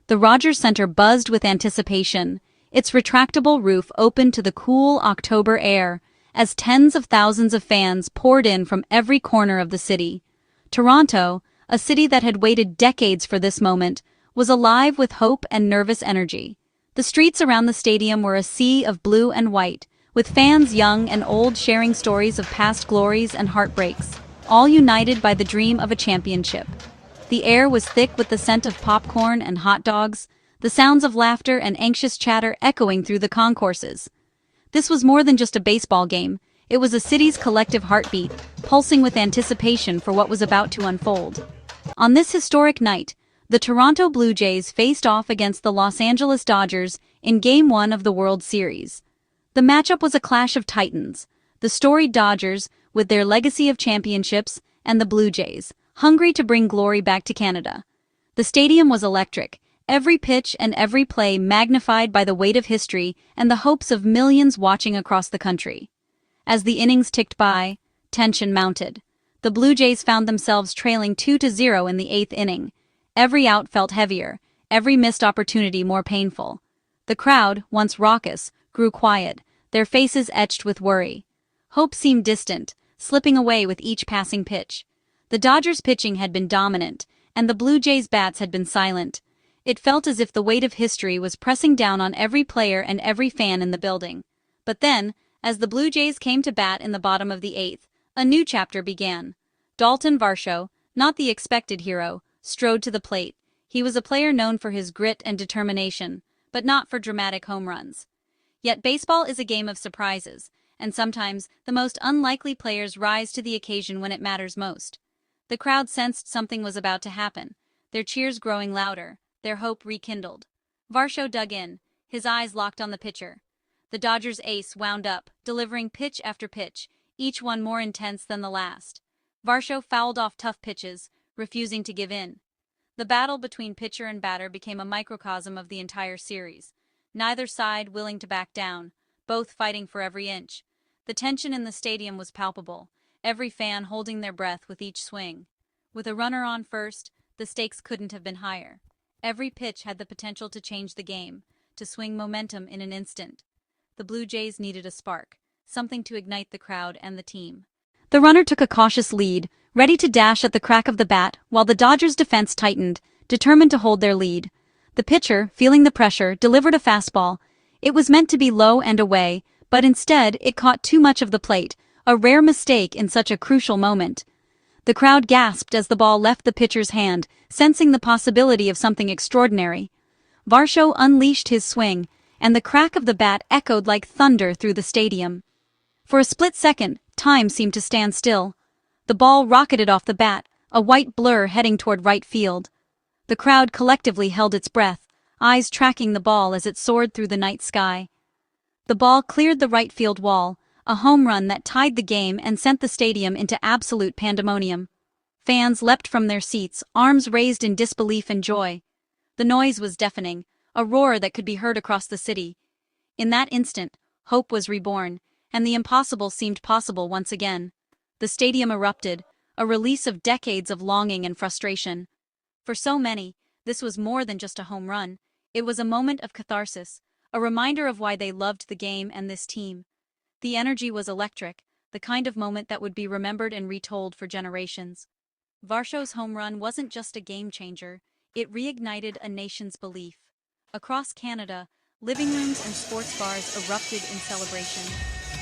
The Rogers Center buzzed with anticipation, its retractable roof open to the cool October air, as tens of thousands of fans poured in from every corner of the city. Toronto, a city that had waited decades for this moment, was alive with hope and nervous energy. The streets around the stadium were a sea of blue and white, with fans young and old sharing stories of past glories and heartbreaks, all united by the dream of a championship. The air was thick with the scent of popcorn and hot dogs, the sounds of laughter and anxious chatter echoing through the concourses. This was more than just a baseball game, it was a city's collective heartbeat, pulsing with anticipation for what was about to unfold. On this historic night, the Toronto Blue Jays faced off against the Los Angeles Dodgers in Game 1 of the World Series. The matchup was a clash of titans, the storied Dodgers, with their legacy of championships, and the Blue Jays, hungry to bring glory back to Canada. The stadium was electric, every pitch and every play magnified by the weight of history and the hopes of millions watching across the country. As the innings ticked by, tension mounted. The Blue Jays found themselves trailing 2-0 in the 8th inning. Every out felt heavier, every missed opportunity more painful. The crowd, once raucous, grew quiet, their faces etched with worry. Hope seemed distant, slipping away with each passing pitch. The Dodgers' pitching had been dominant, and the Blue Jays' bats had been silent. It felt as if the weight of history was pressing down on every player and every fan in the building. But then, as the Blue Jays came to bat in the bottom of the 8th, a new chapter began. Dalton Varsho, not the expected hero, strode to the plate. He was a player known for his grit and determination, but not for dramatic home runs. Yet baseball is a game of surprises, and sometimes the most unlikely players rise to the occasion when it matters most. The crowd sensed something was about to happen, their cheers growing louder, their hope rekindled. Varsho dug in, his eyes locked on the pitcher. The Dodgers' ace wound up, delivering pitch after pitch, each one more intense than the last. Varsho fouled off tough pitches, refusing to give in. The battle between pitcher and batter became a microcosm of the entire series. Neither side willing to back down, both fighting for every inch. The tension in the stadium was palpable, every fan holding their breath with each swing. With a runner on first, the stakes couldn't have been higher. Every pitch had the potential to change the game, to swing momentum in an instant. The Blue Jays needed a spark, something to ignite the crowd and the team. The runner took a cautious lead, ready to dash at the crack of the bat, while the Dodgers' defense tightened, determined to hold their lead. The pitcher, feeling the pressure, delivered a fastball. It was meant to be low and away, but instead it caught too much of the plate, a rare mistake in such a crucial moment. The crowd gasped as the ball left the pitcher's hand, sensing the possibility of something extraordinary. Varsho unleashed his swing, and the crack of the bat echoed like thunder through the stadium. For a split second, time seemed to stand still. The ball rocketed off the bat, a white blur heading toward right field. The crowd collectively held its breath, eyes tracking the ball as it soared through the night sky. The ball cleared the right field wall, a home run that tied the game and sent the stadium into absolute pandemonium. Fans leapt from their seats, arms raised in disbelief and joy. The noise was deafening, a roar that could be heard across the city. In that instant, hope was reborn, and the impossible seemed possible once again. The stadium erupted, a release of decades of longing and frustration. For so many, this was more than just a home run. It was a moment of catharsis, a reminder of why they loved the game and this team. The energy was electric, the kind of moment that would be remembered and retold for generations. Varsho's home run wasn't just a game changer, it reignited a nation's belief. Across Canada, living rooms and sports bars erupted in celebration.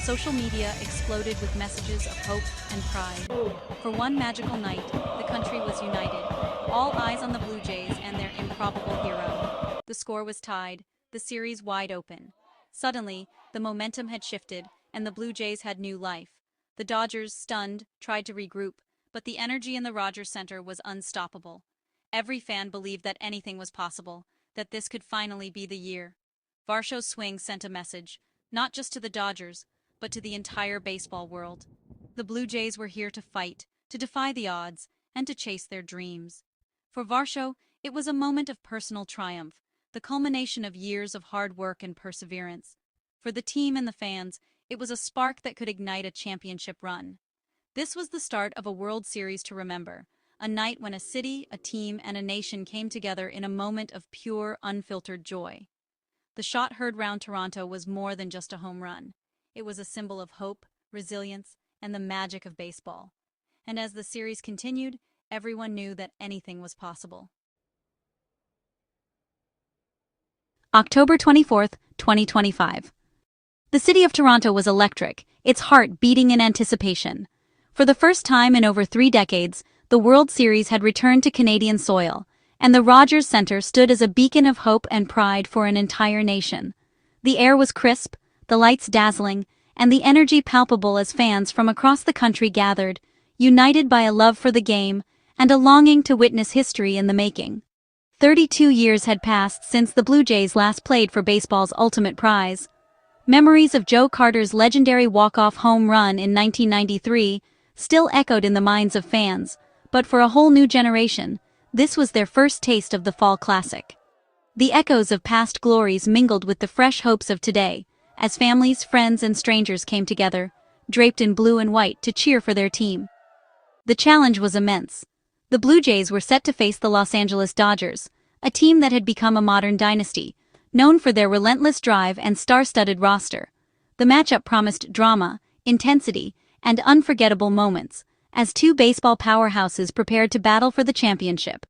Social media exploded with messages of hope and pride. For one magical night, the country was united, all eyes on the Blue Jays and their improbable hero. The score was tied, the series wide open. Suddenly, the momentum had shifted, and the Blue Jays had new life. The Dodgers, stunned, tried to regroup, but the energy in the Rogers Center was unstoppable. Every fan believed that anything was possible, that this could finally be the year. Varsho's swing sent a message, not just to the Dodgers, but to the entire baseball world. The Blue Jays were here to fight, to defy the odds, and to chase their dreams. For Varsho, it was a moment of personal triumph, the culmination of years of hard work and perseverance. For the team and the fans, it was a spark that could ignite a championship run. This was the start of a World Series to remember, a night when a city, a team, and a nation came together in a moment of pure, unfiltered joy. The shot heard round Toronto was more than just a home run. It was a symbol of hope, resilience, and the magic of baseball. And as the series continued, everyone knew that anything was possible. October 24th, 2025. The city of Toronto was electric, its heart beating in anticipation. For the first time in over 3 decades, the World Series had returned to Canadian soil, and the Rogers Centre stood as a beacon of hope and pride for an entire nation. The air was crisp, the lights dazzling, and the energy palpable as fans from across the country gathered, united by a love for the game and a longing to witness history in the making. 32 years had passed since the Blue Jays last played for baseball's ultimate prize. Memories of Joe Carter's legendary walk-off home run in 1993 still echoed in the minds of fans, but for a whole new generation, this was their first taste of the Fall Classic. The echoes of past glories mingled with the fresh hopes of today, as families, friends, and strangers came together, draped in blue and white to cheer for their team. The challenge was immense. The Blue Jays were set to face the Los Angeles Dodgers, a team that had become a modern dynasty, known for their relentless drive and star-studded roster. The matchup promised drama, intensity, and unforgettable moments, as two baseball powerhouses prepared to battle for the championship.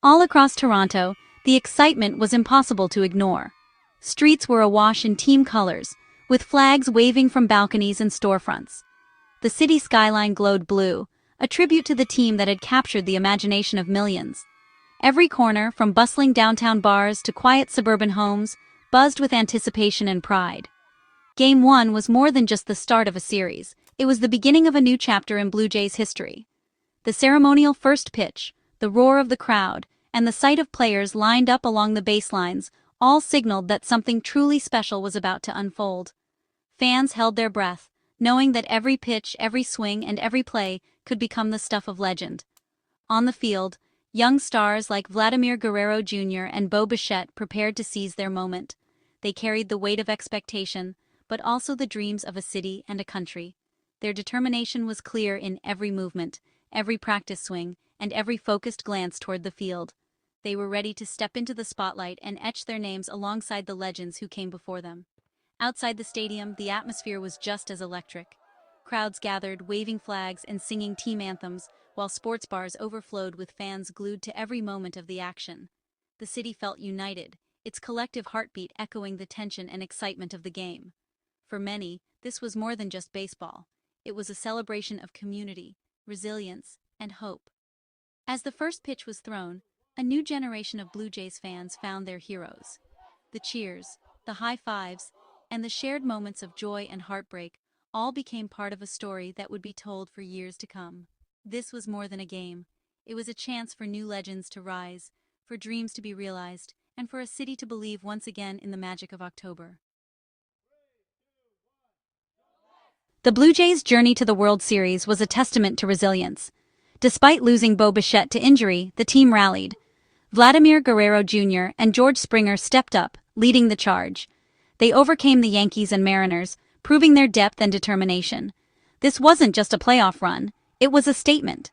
All across Toronto, the excitement was impossible to ignore. Streets were awash in team colors, with flags waving from balconies and storefronts. The city skyline glowed blue, a tribute to the team that had captured the imagination of millions. Every corner, from bustling downtown bars to quiet suburban homes, buzzed with anticipation and pride. Game 1 was more than just the start of a series, it was the beginning of a new chapter in Blue Jays history. The ceremonial first pitch, the roar of the crowd, and the sight of players lined up along the baselines all signaled that something truly special was about to unfold. Fans held their breath, knowing that every pitch, every swing, and every play could become the stuff of legend. On the field, young stars like Vladimir Guerrero Jr. and Bo Bichette prepared to seize their moment. They carried the weight of expectation, but also the dreams of a city and a country. Their determination was clear in every movement, every practice swing, and every focused glance toward the field. They were ready to step into the spotlight and etch their names alongside the legends who came before them. Outside the stadium, the atmosphere was just as electric. Crowds gathered, waving flags and singing team anthems, while sports bars overflowed with fans glued to every moment of the action. The city felt united, its collective heartbeat echoing the tension and excitement of the game. For many, this was more than just baseball. It was a celebration of community, resilience, and hope. As the first pitch was thrown, a new generation of Blue Jays fans found their heroes. The cheers, the high fives, and the shared moments of joy and heartbreak all became part of a story that would be told for years to come. This was more than a game. It was a chance for new legends to rise, for dreams to be realized, and for a city to believe once again in the magic of October. The Blue Jays' journey to the World Series was a testament to resilience. Despite losing Bo Bichette to injury, the team rallied. Vladimir Guerrero Jr. and George Springer stepped up, leading the charge. They overcame the Yankees and Mariners, proving their depth and determination. This wasn't just a playoff run, it was a statement.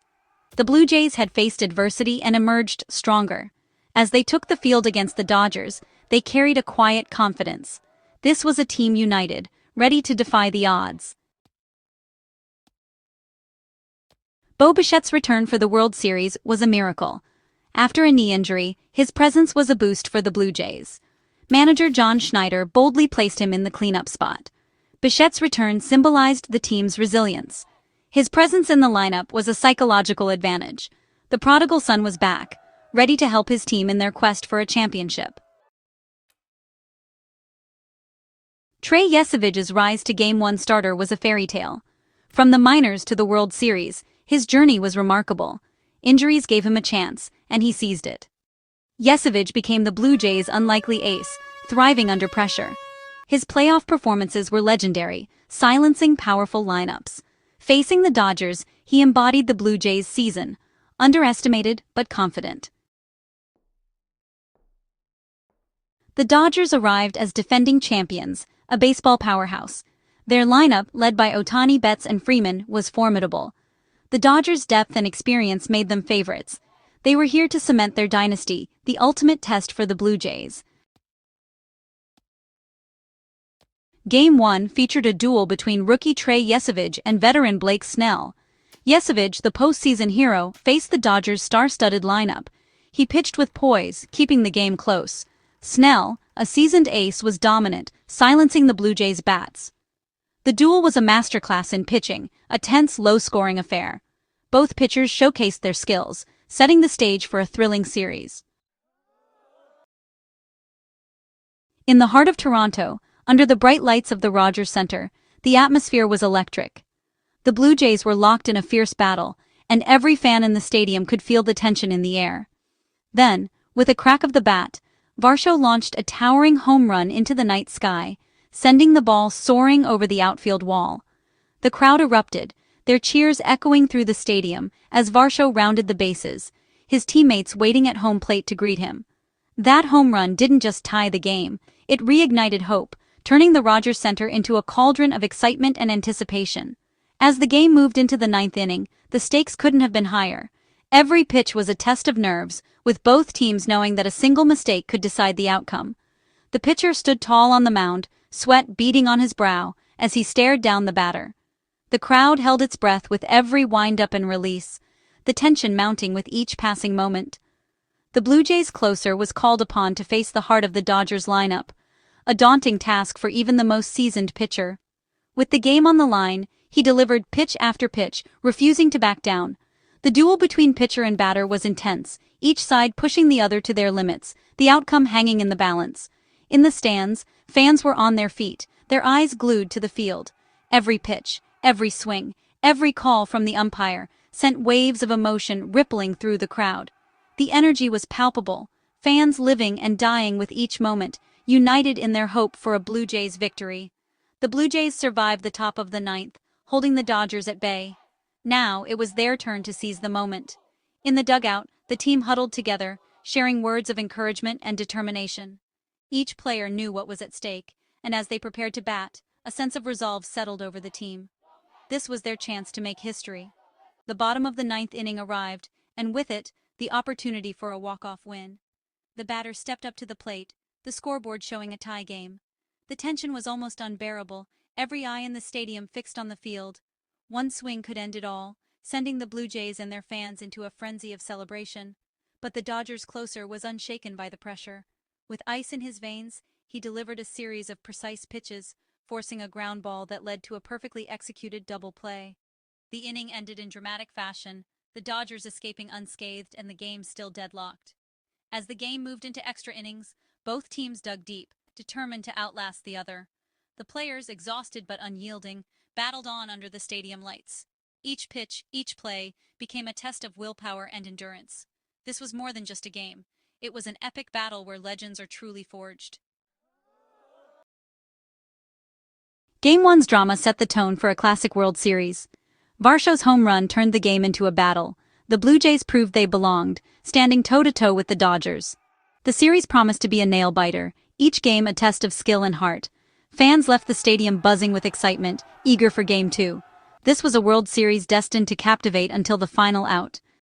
The Blue Jays had faced adversity and emerged stronger. As they took the field against the Dodgers, they carried a quiet confidence. This was a team united, ready to defy the odds. Bo Bichette's return for the World Series was a miracle. After a knee injury, his presence was a boost for the Blue Jays. Manager John Schneider boldly placed him in the cleanup spot. Bichette's return symbolized the team's resilience. His presence in the lineup was a psychological advantage. The prodigal son was back, ready to help his team in their quest for a championship. Trey Yesevich's rise to Game 1 starter was a fairy tale. From the minors to the World Series, his journey was remarkable. Injuries gave him a chance, and he seized it. Yesevich became the Blue Jays' unlikely ace, thriving under pressure. His playoff performances were legendary, silencing powerful lineups. Facing the Dodgers, he embodied the Blue Jays' season, underestimated but confident. The Dodgers arrived as defending champions, a baseball powerhouse. Their lineup, led by Ohtani, Betts, and Freeman, was formidable. The Dodgers' depth and experience made them favorites. They were here to cement their dynasty, the ultimate test for the Blue Jays. Game 1 featured a duel between rookie Trey Yesavage and veteran Blake Snell. Yesavage, the postseason hero, faced the Dodgers' star-studded lineup. He pitched with poise, keeping the game close. Snell, a seasoned ace, was dominant, silencing the Blue Jays' bats. The duel was a masterclass in pitching, a tense, low-scoring affair. Both pitchers showcased their skills, setting the stage for a thrilling series. In the heart of Toronto, under the bright lights of the Rogers Centre, the atmosphere was electric. The Blue Jays were locked in a fierce battle, and every fan in the stadium could feel the tension in the air. Then, with a crack of the bat, Varsho launched a towering home run into the night sky, sending the ball soaring over the outfield wall. The crowd erupted, their cheers echoing through the stadium as Varsho rounded the bases, his teammates waiting at home plate to greet him. That home run didn't just tie the game, it reignited hope, turning the Rogers Centre into a cauldron of excitement and anticipation. As the game moved into the ninth inning, the stakes couldn't have been higher. Every pitch was a test of nerves, with both teams knowing that a single mistake could decide the outcome. The pitcher stood tall on the mound, sweat beading on his brow, as he stared down the batter. The crowd held its breath with every wind-up and release, the tension mounting with each passing moment. The Blue Jays closer was called upon to face the heart of the Dodgers lineup, a daunting task for even the most seasoned pitcher. With the game on the line, he delivered pitch after pitch, refusing to back down. The duel between pitcher and batter was intense, each side pushing the other to their limits, the outcome hanging in the balance. In the stands, fans were on their feet, their eyes glued to the field. Every pitch, every swing, every call from the umpire sent waves of emotion rippling through the crowd. The energy was palpable, fans living and dying with each moment, united in their hope for a Blue Jays victory. The Blue Jays survived the top of the ninth, holding the Dodgers at bay. Now it was their turn to seize the moment. In the dugout, the team huddled together, sharing words of encouragement and determination. Each player knew what was at stake, and as they prepared to bat, a sense of resolve settled over the team. This was their chance to make history. The bottom of the ninth inning arrived, and with it, the opportunity for a walk-off win. The batter stepped up to the plate, the scoreboard showing a tie game. The tension was almost unbearable, every eye in the stadium fixed on the field. One swing could end it all, sending the Blue Jays and their fans into a frenzy of celebration. But the Dodgers closer was unshaken by the pressure. With ice in his veins, he delivered a series of precise pitches, forcing a ground ball that led to a perfectly executed double play. The inning ended in dramatic fashion, the Dodgers escaping unscathed and the game still deadlocked. As the game moved into extra innings, both teams dug deep, determined to outlast the other. The players, exhausted but unyielding, battled on under the stadium lights. Each pitch, each play, became a test of willpower and endurance. This was more than just a game. It was an epic battle where legends are truly forged. Game 1's drama set the tone for a classic World Series. Varsho's home run turned the game into a battle. The Blue Jays proved they belonged, standing toe-to-toe with the Dodgers. The series promised to be a nail-biter, each game a test of skill and heart. Fans left the stadium buzzing with excitement, eager for Game 2. This was a World Series destined to captivate until the final out.